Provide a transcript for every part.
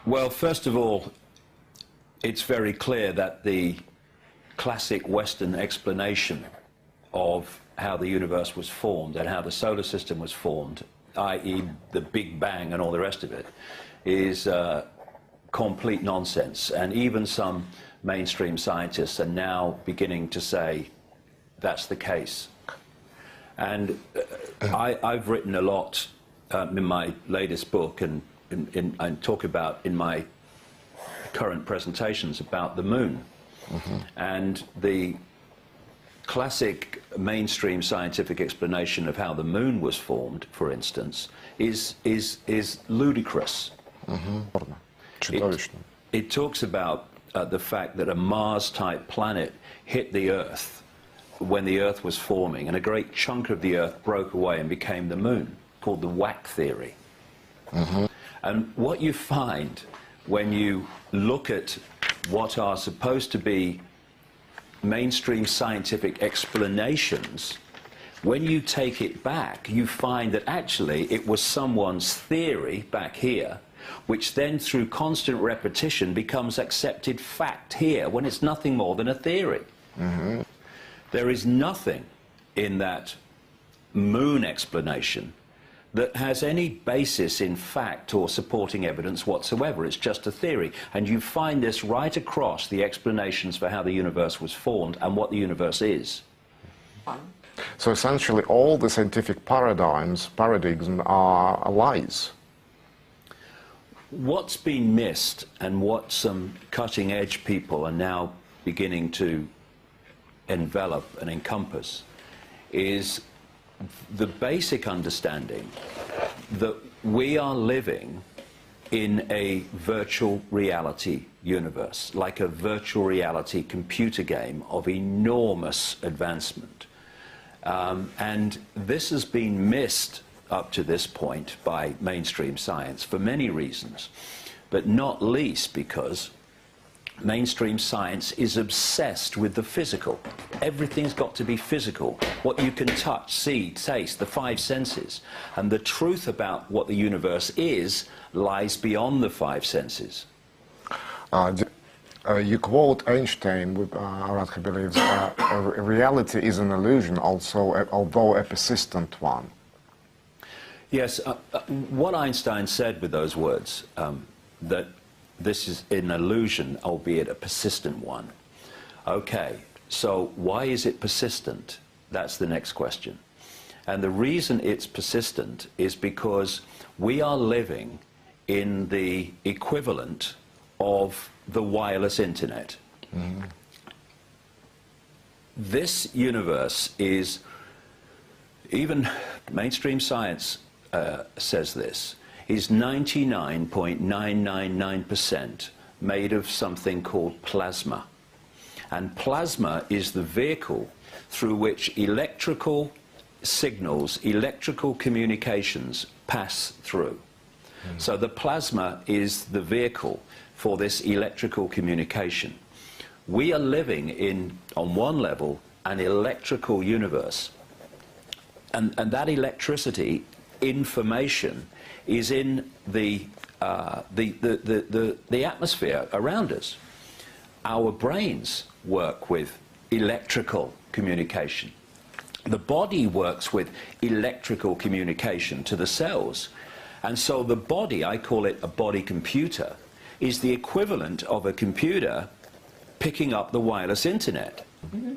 Well, first of all, it's very clear that the classic Western explanation of how the universe was formed and how the solar system was formed, i.e. the Big Bang and all the rest of it, is complete nonsense. And even some mainstream scientists are now beginning to say that's the case. And I've written a lot in my latest book and talk about in my current presentations about the moon. And the classic mainstream scientific explanation of how the moon was formed, for instance, is ludicrous. It talks about the fact that a Mars-type planet hit the Earth when the Earth was forming, and a great chunk of the Earth broke away and became the moon, called the Wack theory. And what you find when you look at what are supposed to be mainstream scientific explanations, when you take it back, you find that actually it was someone's theory back here, which then through constant repetition becomes accepted fact here, when it's nothing more than a theory. There is nothing in that moon explanation that has any basis in fact or supporting evidence whatsoever. It's just a theory. And you find this right across the explanations for how the universe was formed and what the universe is. So essentially all the scientific paradigms are lies. What's been missed, and what some cutting-edge people are now beginning to envelop and encompass, is the basic understanding that we are living in a virtual reality universe, like a virtual reality computer game of enormous advancement. And this has been missed up to this point by mainstream science for many reasons, but not least because mainstream science is obsessed with the physical. Everything's got to be physical. What you can touch, see, taste, the five senses. And the truth about what the universe is lies beyond the five senses. You quote Einstein, he believes reality is an illusion, also, although a persistent one. Yes, what Einstein said with those words, that this is an illusion, albeit a persistent one. Okay, so why is it persistent? That's the next question. And the reason it's persistent is because we are living in the equivalent of the wireless internet. This universe is, even mainstream science says this, is 99.999% made of something called plasma. And plasma is the vehicle through which electrical signals, electrical communications pass through. So the plasma is the vehicle for this electrical communication. We are living in, on one level, an electrical universe. And that electricity, information, is in the atmosphere around us. Our brains work with electrical communication. The body works with electrical communication to the cells. And so the body, I call it a body computer, is the equivalent of a computer picking up the wireless internet.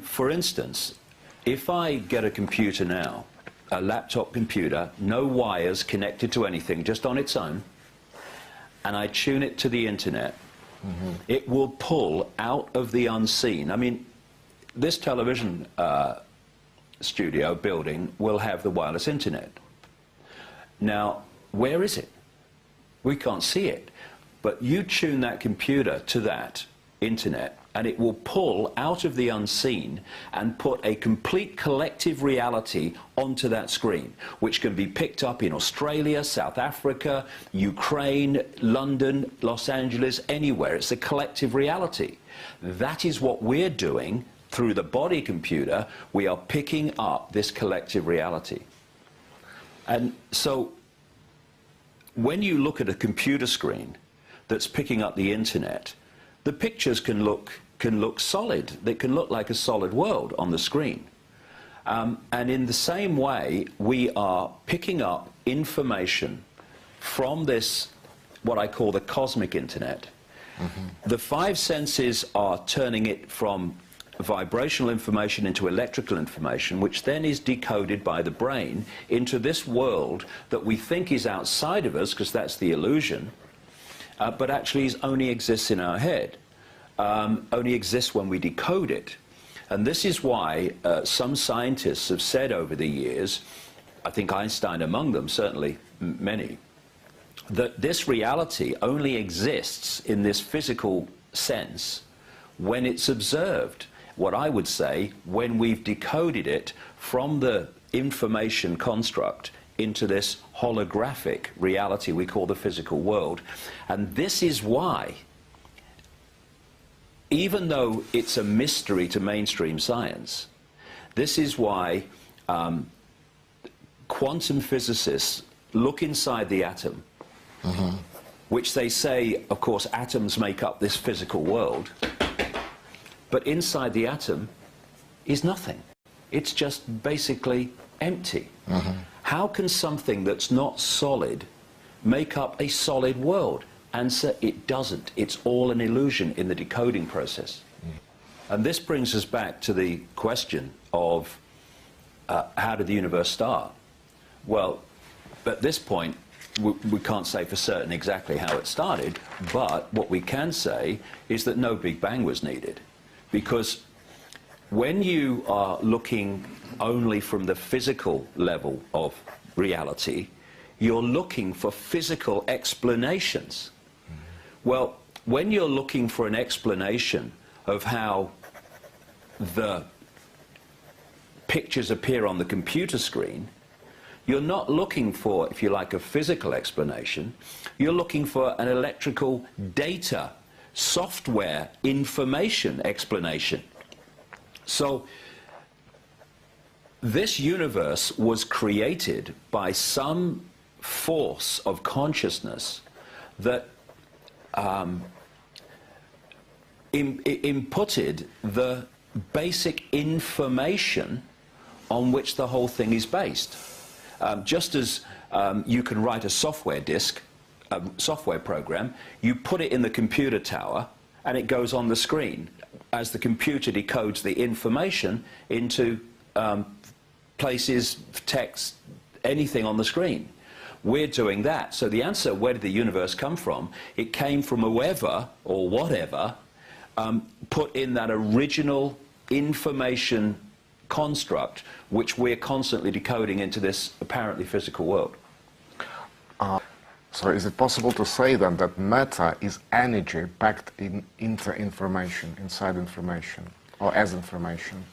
For instance, if I get a computer now, a laptop computer, no wires connected to anything, just on its own, and I tune it to the internet, it will pull out of the unseen. I mean, this television studio building will have the wireless internet. Now, where is it? We can't see it. But you tune that computer to that internet, and it will pull out of the unseen and put a complete collective reality onto that screen, which can be picked up in Australia, South Africa, Ukraine, London, Los Angeles, anywhere. It's a collective reality. That is what we're doing through the body computer. We are picking up this collective reality. And so when you look at a computer screen, that's picking up the internet, the pictures can look solid. They can look like a solid world on the screen. And in the same way, we are picking up information from this, what I call the cosmic internet. The five senses are turning it from vibrational information into electrical information, which then is decoded by the brain into this world that we think is outside of us, because that's the illusion, but actually only exists in our head, only exists when we decode it. And this is why some scientists have said over the years, I think Einstein among them, certainly many, that this reality only exists in this physical sense when it's observed. What I would say, when we've decoded it from the information construct into this holographic reality we call the physical world. And this is why, even though it's a mystery to mainstream science, this is why quantum physicists look inside the atom, which they say, of course, atoms make up this physical world, but inside the atom is nothing. It's just basically empty. How can something that's not solid make up a solid world? Answer, it doesn't. It's all an illusion in the decoding process. And this brings us back to the question of how did the universe start? Well, at this point, we can't say for certain exactly how it started, but what we can say is that no Big Bang was needed. Because when you are looking only from the physical level of reality, you're looking for physical explanations. Well, when you're looking for an explanation of how the pictures appear on the computer screen, you're not looking for, if you like, a physical explanation. You're looking for an electrical data, software, information explanation. So this universe was created by some force of consciousness that inputted the basic information on which the whole thing is based. Just as you can write a software disk, a software program, you put it in the computer tower and it goes on the screen as the computer decodes the information into places, text, anything on the screen. We're doing that. So the answer, where did the universe come from? It came from whoever or whatever put in that original information construct which we're constantly decoding into this apparently physical world. So is it possible to say then that matter is energy packed into information, inside information, or as information?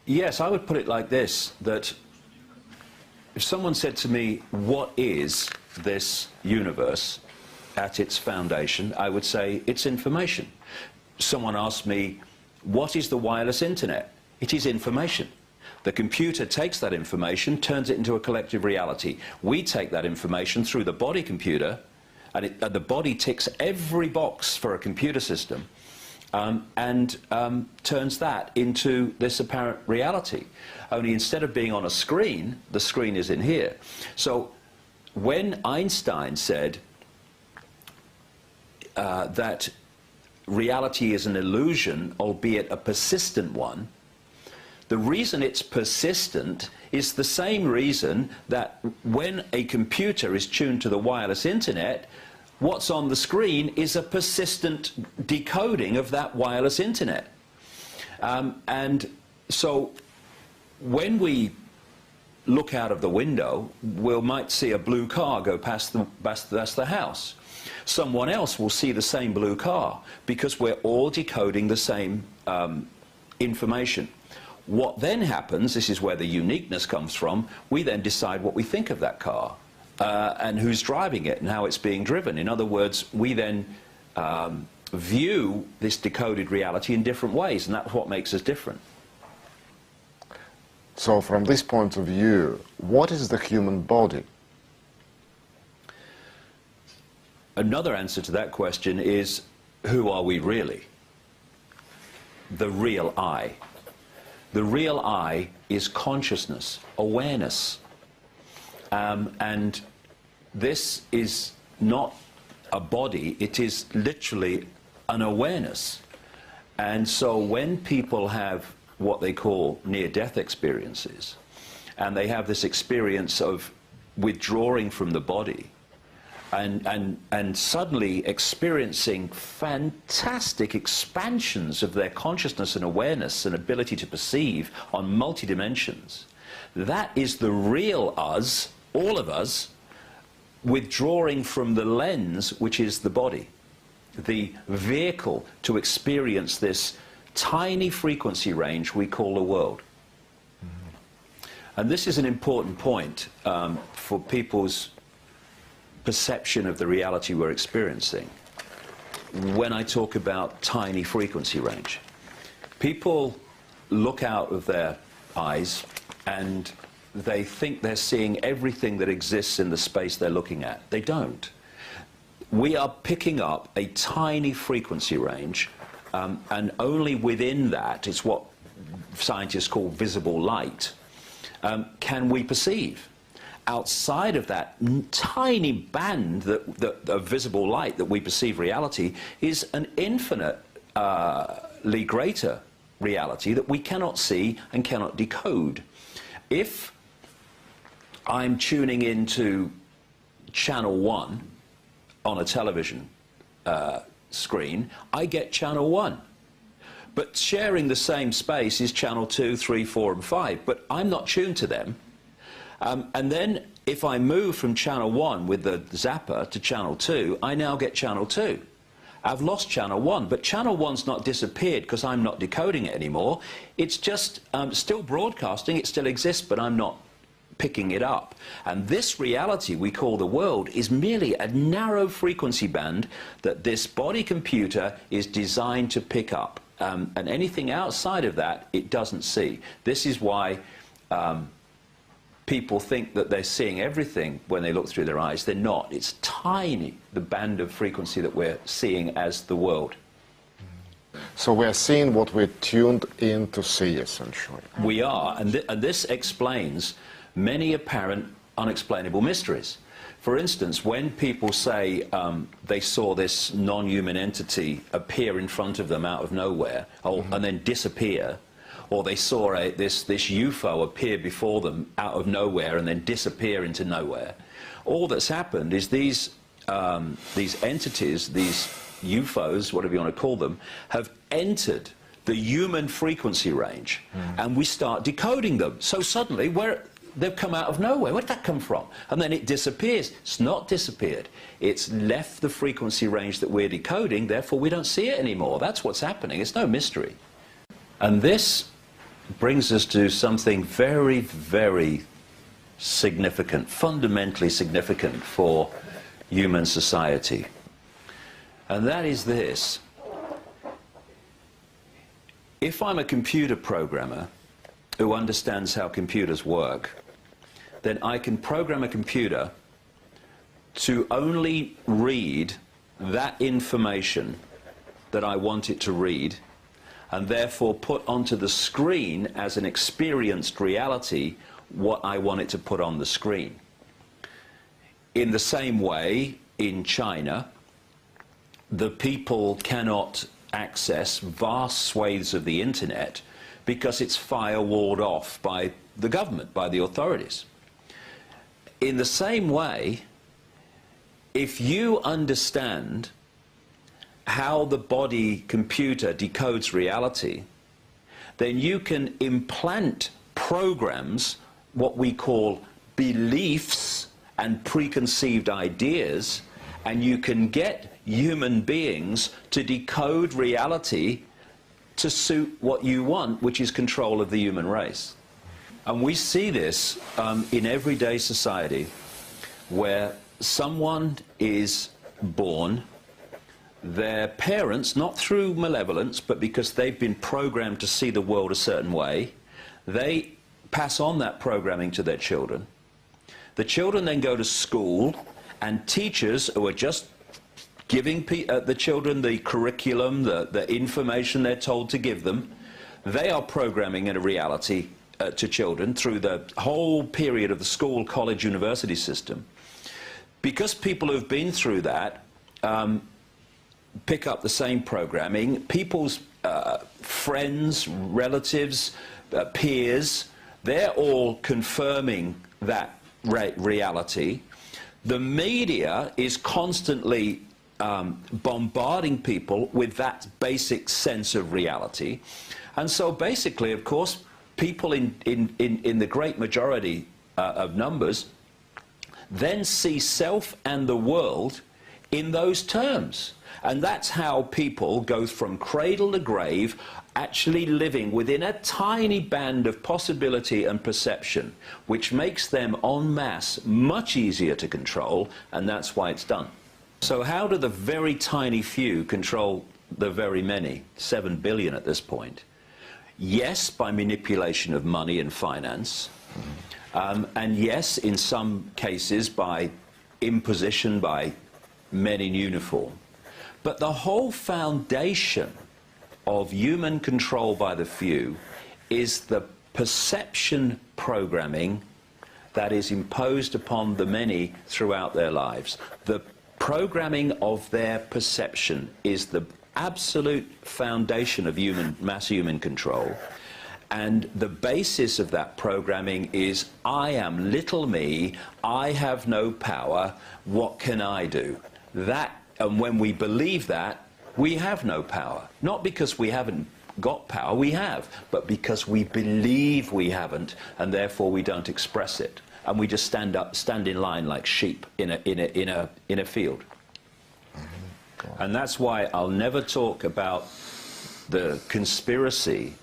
Yes, I would put it like this, that if someone said to me, what is this universe at its foundation, I would say it's information. Someone asked me, what is the wireless internet? It is information. The computer takes that information, turns it into a collective reality. We take that information through the body computer, and the body ticks every box for a computer system, and turns that into this apparent reality. Only instead of being on a screen, the screen is in here. So when Einstein said that reality is an illusion, albeit a persistent one, the reason it's persistent is the same reason that when a computer is tuned to the wireless internet, what's on the screen is a persistent decoding of that wireless internet. And so when we look out of the window, we might see a blue car go past the house. Someone else will see the same blue car because we're all decoding the same information. What then happens, this is where the uniqueness comes from, we then decide what we think of that car and who's driving it and how it's being driven. In other words, we then view this decoded reality in different ways, and that's what makes us different. So from this point of view, what is the human body? another answer to that question is, who are we really? The real I. The real I is consciousness, awareness. And this is not a body, it is literally an awareness. And so when people have what they call near-death experiences, and they have this experience of withdrawing from the body, and suddenly experiencing fantastic expansions of their consciousness and awareness and ability to perceive on multi-dimensions, that is the real us, all of us, withdrawing from the lens, which is the body, the vehicle to experience this tiny frequency range we call the world. And this is an important point for people's perception of the reality we're experiencing. When I talk about tiny frequency range, people look out of their eyes and they think they're seeing everything that exists in the space they're looking at. They don't. We are picking up a tiny frequency range, and only within that, it's what scientists call visible light, can we perceive. Outside of that tiny band of visible light that we perceive reality is an infinitely greater reality that we cannot see and cannot decode. If I'm tuning into channel 1 on a television screen, I get channel 1. But sharing the same space is channel 2, 3, 4 and 5, but I'm not tuned to them. And then if I move from channel 1 with the Zappa to channel 2, I now get channel 2. I've lost channel 1, but channel 1's not disappeared because I'm not decoding it anymore. It's just still broadcasting, it still exists, but I'm not picking it up. And this reality we call the world is merely a narrow frequency band that this body computer is designed to pick up. And anything outside of that, it doesn't see. This is why people think that they're seeing everything when they look through their eyes. They're not. It's tiny, the band of frequency that we're seeing as the world. So we're seeing what we're tuned in to see, essentially. We are, and this explains many apparent unexplainable mysteries. For instance, when people say they saw this non-human entity appear in front of them out of nowhere, and then disappear, or they saw this UFO appear before them out of nowhere and then disappear into nowhere, all that's happened is these entities, these UFOs, whatever you want to call them, have entered the human frequency range, and we start decoding them. So suddenly they've come out of nowhere. Where did that come from? And then it disappears. It's not disappeared. It's left the frequency range that we're decoding, therefore we don't see it anymore. That's what's happening. It's no mystery. And this brings us to something very, very significant, fundamentally significant for human society. And that is this. If I'm a computer programmer who understands how computers work, then I can program a computer to only read that information that I want it to read, and therefore put onto the screen as an experienced reality what I want it to put on the screen. In the same way, in China, the people cannot access vast swathes of the internet because it's firewalled off by the government, by the authorities. In the same way, if you understand how the body computer decodes reality, then you can implant programs, what we call beliefs and preconceived ideas, and you can get human beings to decode reality to suit what you want, which is control of the human race. And we see this in everyday society, where someone is born, their parents, not through malevolence, but because they've been programmed to see the world a certain way, they pass on that programming to their children. The children then go to school, and teachers who are just giving the children the curriculum, the information they're told to give them. They are programming in a reality to children through the whole period of the school, college, university system. Because people who've been through that pick up the same programming, people's friends, relatives, peers, they're all confirming that reality. The media is constantly bombarding people with that basic sense of reality. And so basically, of course, people in the great majority of numbers then see self and the world in those terms. And that's how people go from cradle to grave, actually living within a tiny band of possibility and perception, which makes them en masse much easier to control, and that's why it's done. So how do the very tiny few control the very many, 7 billion at this point? Yes, by manipulation of money and finance, and yes, in some cases, by imposition by men in uniform. But the whole foundation of human control by the few is the perception programming that is imposed upon the many throughout their lives. The programming of their perception is the absolute foundation of mass human control. And the basis of that programming is, I am little me, I have no power, what can I do? And when we believe that, we have no power. Not because we haven't got power, we have, but because we believe we haven't, and therefore we don't express it. And we just stand in line like sheep in a field. And that's why I'll never talk about the conspiracy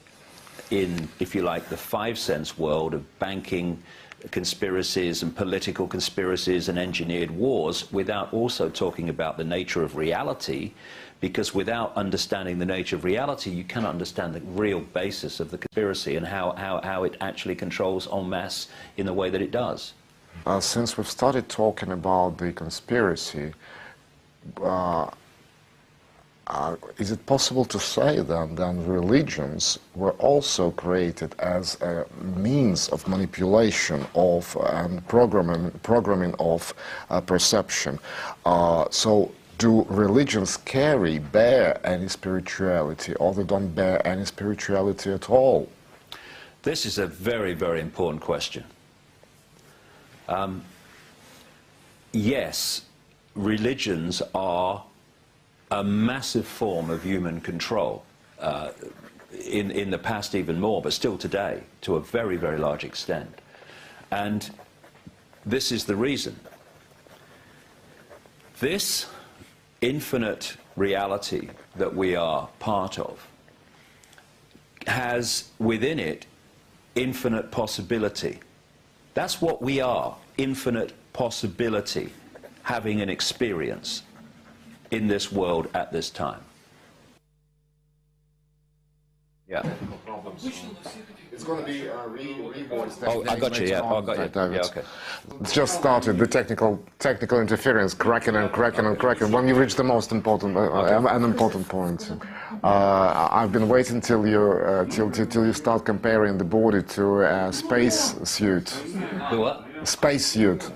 in, if you like, the 5-sense world of banking conspiracies and political conspiracies and engineered wars without also talking about the nature of reality, because without understanding the nature of reality, you cannot understand the real basis of the conspiracy and how it actually controls en masse in the way that it does. Since we've started talking about the conspiracy, is it possible to say then that religions were also created as a means of manipulation of and programming of perception? So do religions bear any spirituality, or they don't bear any spirituality at all? This is a very, very important question. Yes, religions are a massive form of human control, in the past even more, but still today to a very, very large extent. And this is the reason. This infinite reality that we are part of has within it infinite possibility. That's what we are, infinite possibility, having an experience in this world at this time. Yeah. It's going to be revoiced. Oh, I got you, yeah. Oh, I got you. David. Yeah, okay. It's just started, the technical interference, cracking and cracking and cracking. When you reach the most important, an important point. I've been waiting till you start comparing the body to a space suit. The what? Space suit.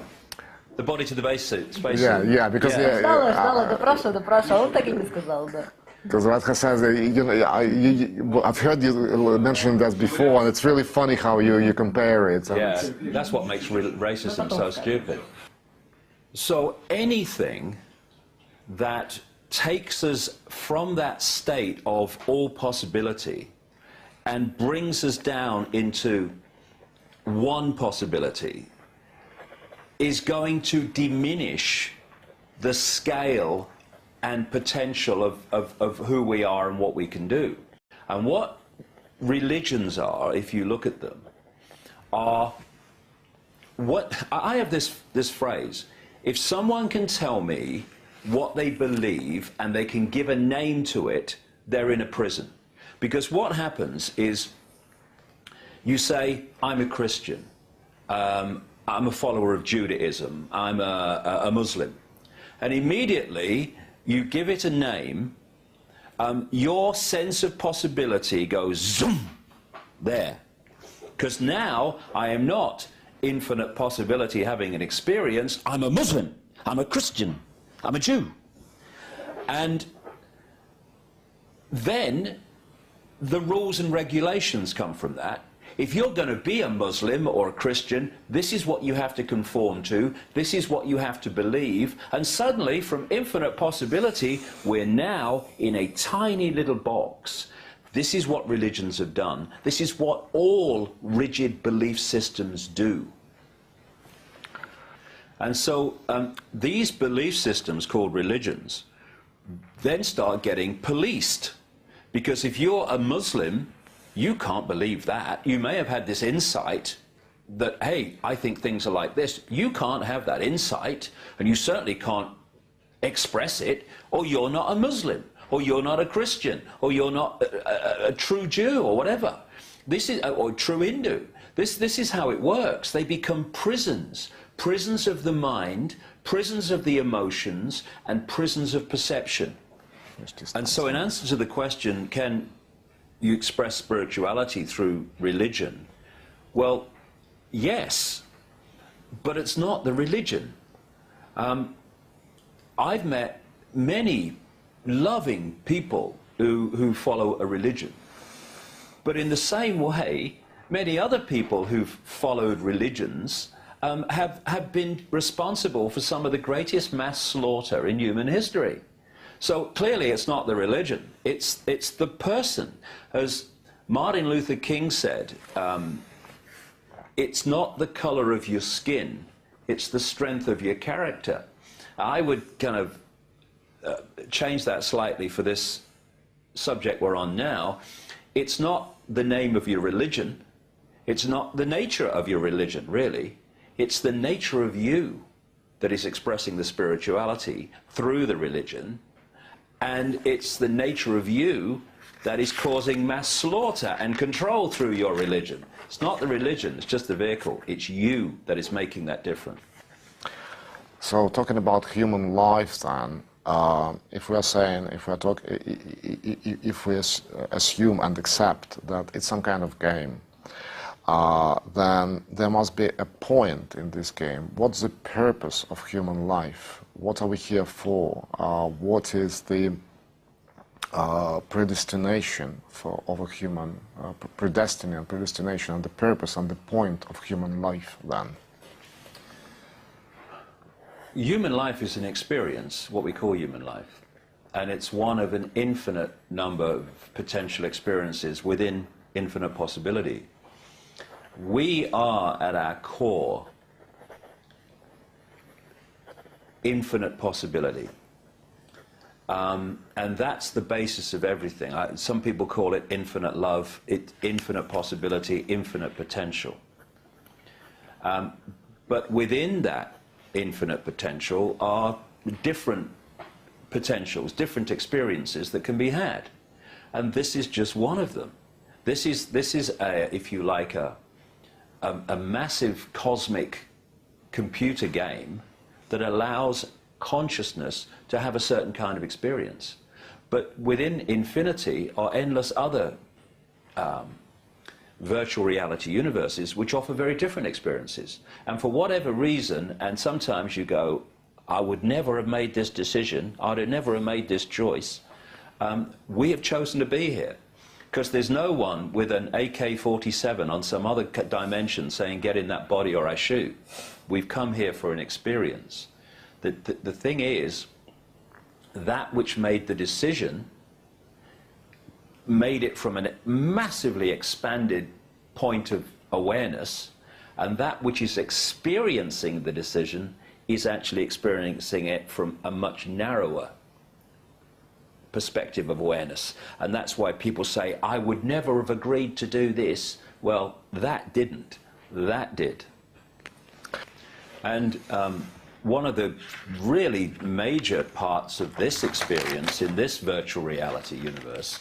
The body to the base suit. Space Yeah, suit. yeah, because допрашивал, он так и не сказал, да. Because Radha says, you know, I've heard you mentioning that before, and it's really funny how you compare it. Yeah, that's what makes racism so stupid. So anything that takes us from that state of all possibility and brings us down into one possibility is going to diminish the scale and potential of who we are and what we can do. And what religions are, if you look at them, are what I have this phrase: if someone can tell me what they believe and they can give a name to it, they're in a prison. Because what happens is, you say, I'm a Christian, I'm a follower of Judaism, I'm a Muslim, and immediately you give it a name, your sense of possibility goes zoom, there. Because now I am not infinite possibility having an experience, I'm a Muslim, I'm a Christian, I'm a Jew. And then the rules and regulations come from that. If you're going to be a Muslim or a Christian, this is what you have to conform to, this is what you have to believe, and suddenly, from infinite possibility, we're now in a tiny little box. This is what religions have done. This is what all rigid belief systems do. And so these belief systems, called religions, then start getting policed. Because if you're a Muslim, you can't believe that. You may have had this insight that, hey, I think things are like this. You can't have that insight, and you certainly can't express it, or you're not a Muslim, or you're not a Christian, or you're not a true Jew, or whatever. This is, or true Hindu. This is how it works. They become prisons. Prisons of the mind, prisons of the emotions, and prisons of perception. And so in answer to the question, can you express spirituality through religion? Well, yes, but it's not the religion. I've met many loving people who follow a religion. But in the same way, many other people who've followed religions have been responsible for some of the greatest mass slaughter in human history. So clearly it's not the religion, it's the person. As Martin Luther King said, it's not the color of your skin, it's the strength of your character. I would kind of change that slightly for this subject we're on now. It's not the name of your religion, it's not the nature of your religion, really. It's the nature of you that is expressing the spirituality through the religion. And it's the nature of you that is causing mass slaughter and control through your religion. It's not the religion, it's just the vehicle. It's you that is making that difference. So talking about human life then, if we assume and accept that it's some kind of game, then there must be a point in this game. What's the purpose of human life? What are we here for? What is the predestination of a human, predestination and the purpose and the point of human life then? Human life is an experience, what we call human life. And it's one of an infinite number of potential experiences within infinite possibility. We are, at our core, infinite possibility. And that's the basis of everything. Some people call it infinite love, infinite possibility, infinite potential. But within that infinite potential are different potentials, different experiences that can be had. And this is just one of them. This is if you like, a massive cosmic computer game that allows consciousness to have a certain kind of experience. But within infinity are endless other virtual reality universes which offer very different experiences. And for whatever reason, and sometimes you go, I would never have made this decision, I'd never have made this choice, we have chosen to be here. Because there's no one with an AK-47 on some other dimension saying, get in that body or I shoot. We've come here for an experience. The thing is, that which made the decision made it from a massively expanded point of awareness, and that which is experiencing the decision is actually experiencing it from a much narrower perspective of awareness. And that's why people say, I would never have agreed to do this. Well, that didn't. That did. And one of the really major parts of this experience in this virtual reality universe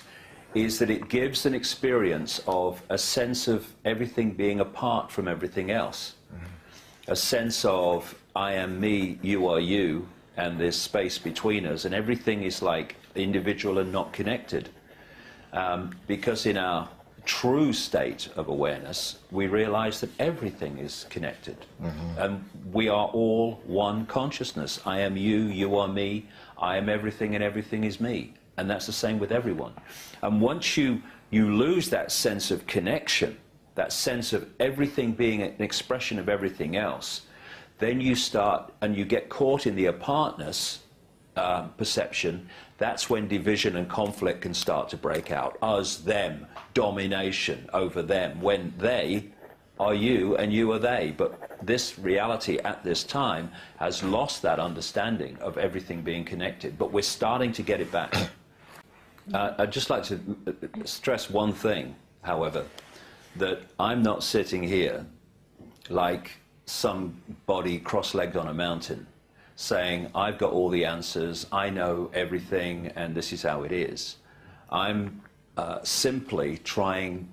is that it gives an experience of a sense of everything being apart from everything else. A sense of I am me, you are you, and there's space between us, and everything is like individual and not connected. Because in our true state of awareness, we realize that everything is connected. And we are all one consciousness. I am you, you are me, I am everything, and everything is me. And that's the same with everyone. And once you lose that sense of connection, that sense of everything being an expression of everything else, then you start, and you get caught in the apartness perception. That's when division and conflict can start to break out. Us, them, domination over them, when they are you and you are they. But this reality at this time has lost that understanding of everything being connected. But we're starting to get it back. I'd just like to stress one thing, however, that I'm not sitting here like somebody cross-legged on a mountain saying, I've got all the answers, I know everything, and this is how it is. I'm simply trying,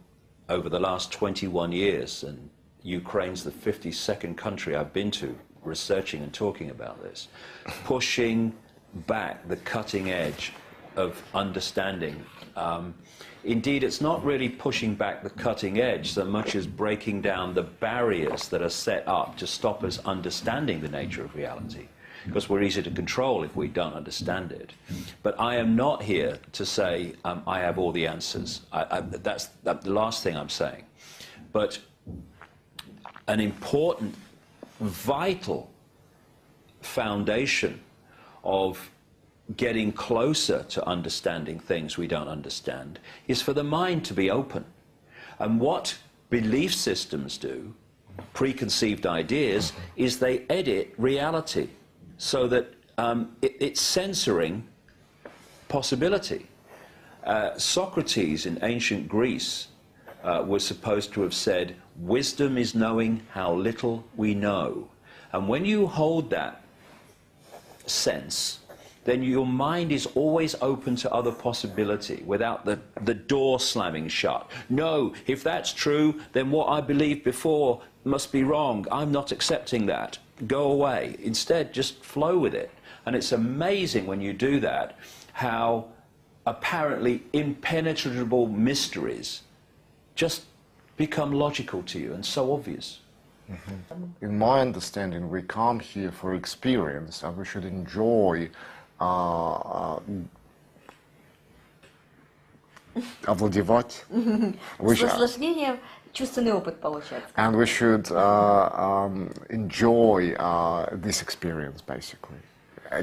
over the last 21 years, and Ukraine's the 52nd country I've been to researching and talking about this, pushing back the cutting edge of understanding. Indeed, it's not really pushing back the cutting edge so much as breaking down the barriers that are set up to stop us understanding the nature of reality, because we're easy to control if we don't understand it. But I am not here to say I have all the answers. That's the last thing I'm saying. But an important, vital foundation of getting closer to understanding things we don't understand is for the mind to be open. And what belief systems do, preconceived ideas, is they edit reality so that it's censoring possibility. Socrates in ancient Greece was supposed to have said, wisdom is knowing how little we know. And when you hold that sense, then your mind is always open to other possibility without the door slamming shut. No, if that's true, then what I believed before must be wrong. I'm not accepting that. Go away. Instead, just flow with it. And it's amazing when you do that, how apparently impenetrable mysteries just become logical to you and so obvious. In my understanding, we come here for experience, and we should enjoy овладевать. С наслаждением чувственный опыт получать. And we should enjoy this experience, basically,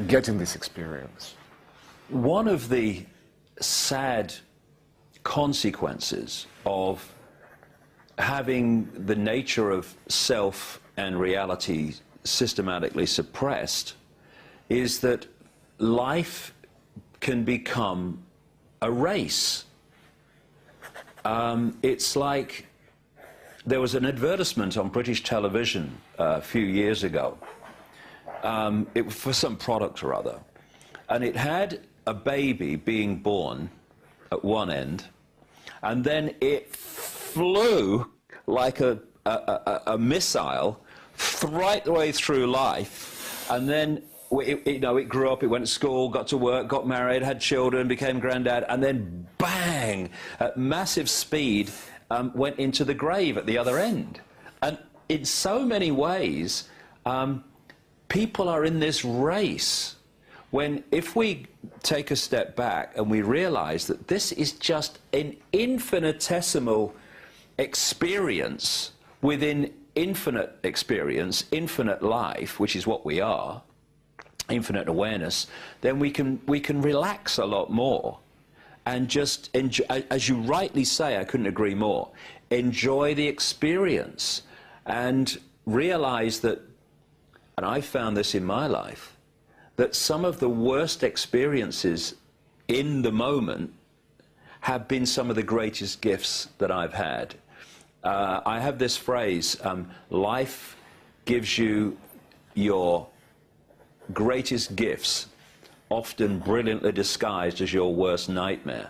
getting this experience. One of the sad consequences of having the nature of self and reality systematically suppressed is that life can become a race. It's like there was an advertisement on British television a few years ago for some product or other, and it had a baby being born at one end, and then it flew like a missile right the way through life, and then it grew up, it went to school, got to work, got married, had children, became granddad, and then bang, at massive speed, went into the grave at the other end. And in so many ways, people are in this race, when if we take a step back and we realize that this is just an infinitesimal experience within infinite experience, infinite life, which is what we are, infinite awareness, then we can relax a lot more and just enjoy, as you rightly say, I couldn't agree more, enjoy the experience and realize that, and I found this in my life, that some of the worst experiences in the moment have been some of the greatest gifts that I've had. I have this phrase, life gives you your greatest gifts, often brilliantly disguised as your worst nightmare.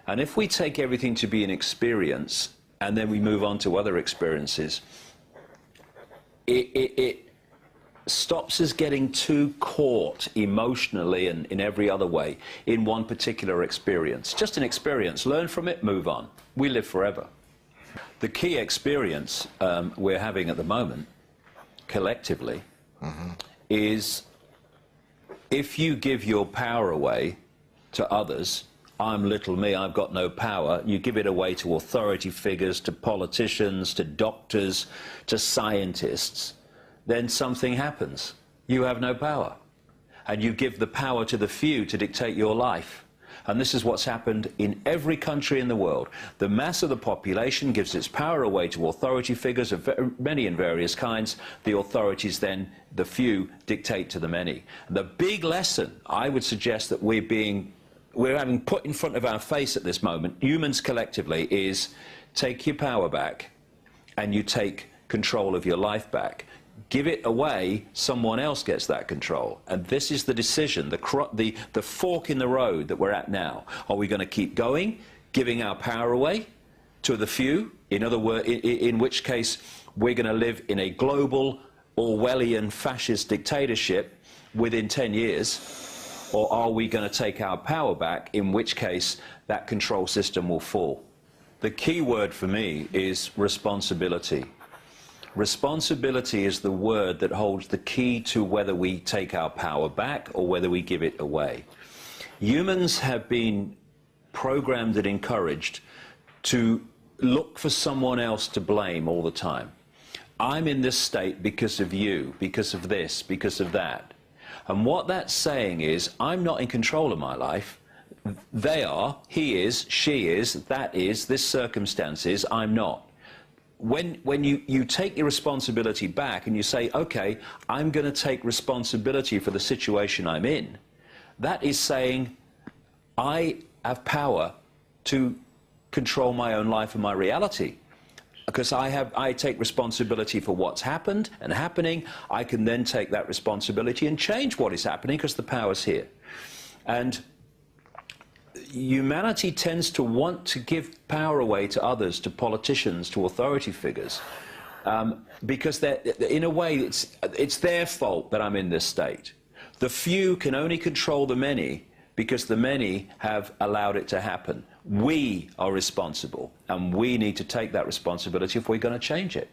And if we take everything to be an experience, and then we move on to other experiences, it stops us getting too caught emotionally and in every other way in one particular experience. Just an experience, learn from it, move on. We live forever. The key experience we're having at the moment, collectively, is if you give your power away to others, I'm little me, I've got no power, you give it away to authority figures, to politicians, to doctors, to scientists, then something happens. You have no power. And you give the power to the few to dictate your life. And this is what's happened in every country in the world. The mass of the population gives its power away to authority figures of many and various kinds. The authorities then, the few, dictate to the many. The big lesson, I would suggest that we're having put in front of our face at this moment, humans collectively, is take your power back and you take control of your life back. Give it away, someone else gets that control. And this is the decision, the fork in the road that we're at now. Are we going to keep going, giving our power away to the few? In other words, in which case we're going to live in a global Orwellian fascist dictatorship within 10 years? Or are we going to take our power back, in which case that control system will fall? The key word for me is responsibility. Responsibility is the word that holds the key to whether we take our power back or whether we give it away. Humans have been programmed and encouraged to look for someone else to blame all the time. I'm in this state because of you, because of this, because of that. And what that's saying is, I'm not in control of my life. They are, he is, she is, that is, this circumstance is, I'm not. When you take your responsibility back and you say, okay, I'm going to take responsibility for the situation I'm in, that is saying, I have power to control my own life and my reality. Because I take responsibility for what's happened and happening. I can then take that responsibility and change what is happening because the power's here. And humanity tends to want to give power away to others, to politicians, to authority figures, because in a way it's their fault that I'm in this state. The few can only control the many because the many have allowed it to happen. We are responsible, and we need to take that responsibility if we're going to change it.